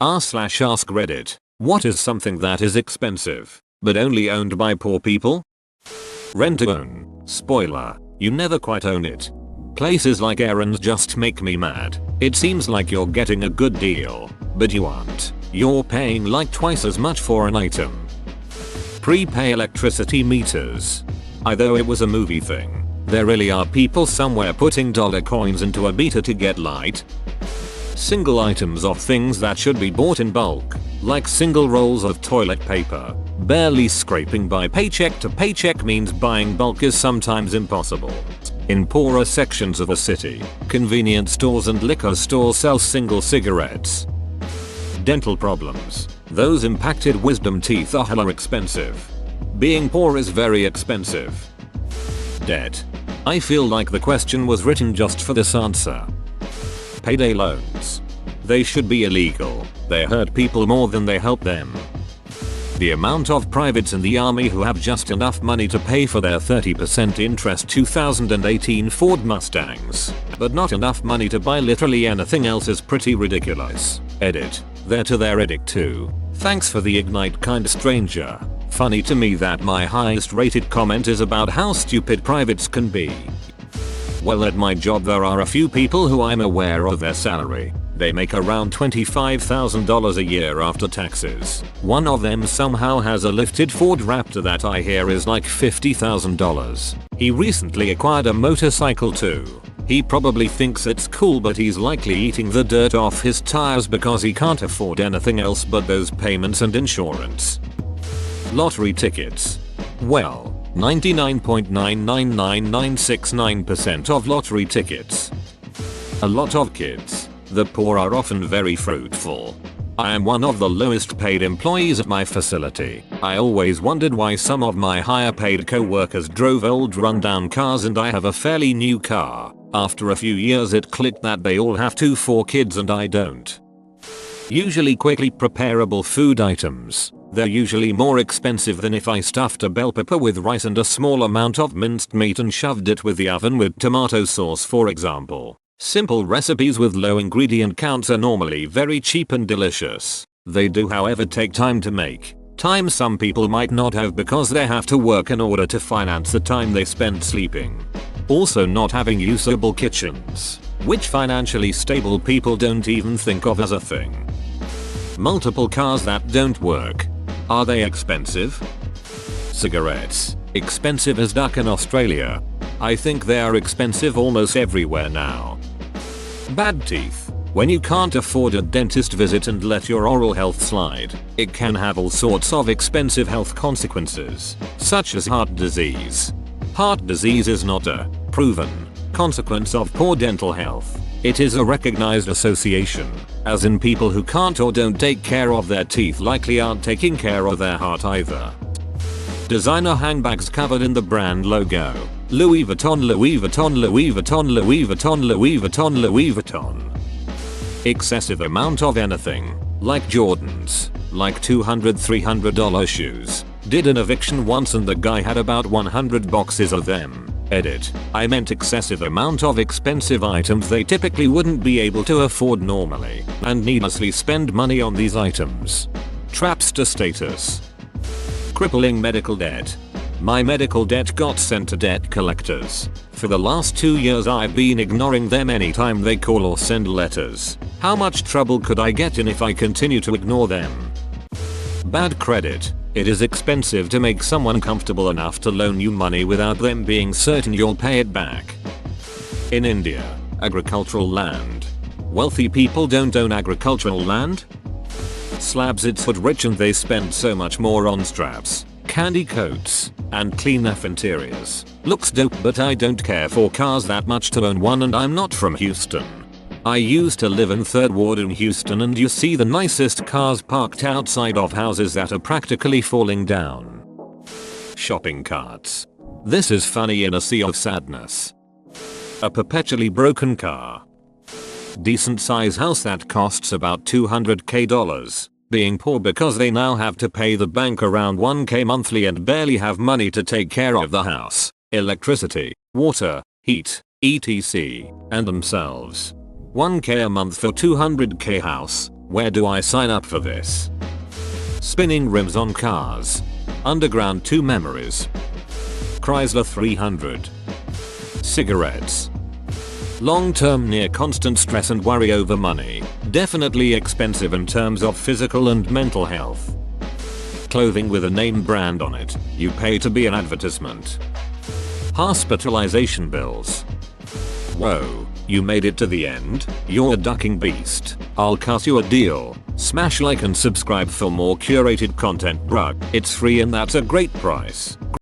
r/AskReddit. What is something that is expensive, but only owned by poor people? Rent to own. Spoiler, you never quite own it. Places like errands just make me mad. It seems like you're getting a good deal, but you aren't. You're paying like twice as much for an item. Prepay electricity meters. Although it was a movie thing, there really are people somewhere putting dollar coins into a meter to get light. Single items of things that should be bought in bulk, like single rolls of toilet paper. Barely scraping by paycheck to paycheck means buying bulk is sometimes impossible. In poorer sections of a city, convenience stores and liquor stores sell single cigarettes. Dental problems. Those impacted wisdom teeth are hella expensive. Being poor is very expensive. Debt. I feel like the question was written just for this answer. Payday loans. They should be illegal. They hurt people more than they help them. The amount of privates in the army who have just enough money to pay for their 30% interest 2018 Ford Mustangs, but not enough money to buy literally anything else is pretty ridiculous. Edit. They're to their edict too. Thanks for the ignite, kind stranger. Funny to me that my highest rated comment is about how stupid privates can be. Well, at my job there are a few people who I'm aware of their salary. They make around $25,000 a year after taxes. One of them somehow has a lifted Ford Raptor that I hear is like $50,000. He recently acquired a motorcycle too. He probably thinks it's cool, but he's likely eating the dirt off his tires because he can't afford anything else but those payments and insurance. Lottery tickets. Well, 99.999969% of lottery tickets. A lot of kids. The poor are often very fruitful. I am one of the lowest paid employees at my facility. I always wondered why some of my higher paid co-workers drove old rundown cars and I have a fairly new car. After a few years it clicked that they all have 4 kids and I don't. Usually quickly preparable food items. They're usually more expensive than if I stuffed a bell pepper with rice and a small amount of minced meat and shoved it with the oven with tomato sauce, for example. Simple recipes with low ingredient counts are normally very cheap and delicious. They do, however, take time to make. Time some people might not have because they have to work in order to finance the time they spend sleeping. Also, not having usable kitchens, which financially stable people don't even think of as a thing. Multiple cars that don't work. Are they expensive? Cigarettes. Expensive as duck in Australia. I think they are expensive almost everywhere now. Bad teeth. When you can't afford a dentist visit and let your oral health slide, it can have all sorts of expensive health consequences, such as heart disease. Heart disease is not a proven consequence of poor dental health. It is a recognized association, as in people who can't or don't take care of their teeth likely aren't taking care of their heart either. Designer handbags covered in the brand logo. Louis Vuitton, Louis Vuitton, Louis Vuitton, Louis Vuitton, Louis Vuitton, Louis Vuitton. Excessive amount of anything, like Jordans, like $200-300 shoes. Did an eviction once and the guy had about 100 boxes of them. Edit. I meant excessive amount of expensive items they typically wouldn't be able to afford normally, and needlessly spend money on these items. Trapster status. Crippling medical debt. My medical debt got sent to debt collectors. For the last 2 years I've been ignoring them anytime they call or send letters. How much trouble could I get in if I continue to ignore them? Bad credit. It is expensive to make someone comfortable enough to loan you money without them being certain you'll pay it back. In India, agricultural land. Wealthy people don't own agricultural land. Slabs, it's foot rich and they spend so much more on straps, candy coats, and clean F interiors. Looks dope, but I don't care for cars that much to own one, and I'm not from Houston. I used to live in 3rd Ward in Houston and you see the nicest cars parked outside of houses that are practically falling down. Shopping carts. This is funny in a sea of sadness. A perpetually broken car. Decent size house that costs about $200k. Being poor because they now have to pay the bank around $1k monthly and barely have money to take care of the house, electricity, water, heat, etc. and themselves. $1k a month for $200k house. Where do I sign up for this? Spinning rims on cars. Underground 2 memories. Chrysler 300. Cigarettes. Long-term near constant stress and worry over money. Definitely expensive in terms of physical and mental health. Clothing with a name brand on it. You pay to be an advertisement. Hospitalization bills. Whoa, you made it to the end? You're a ducking beast. I'll cut you a deal. Smash like and subscribe for more curated content, bruh. It's free and that's a great price.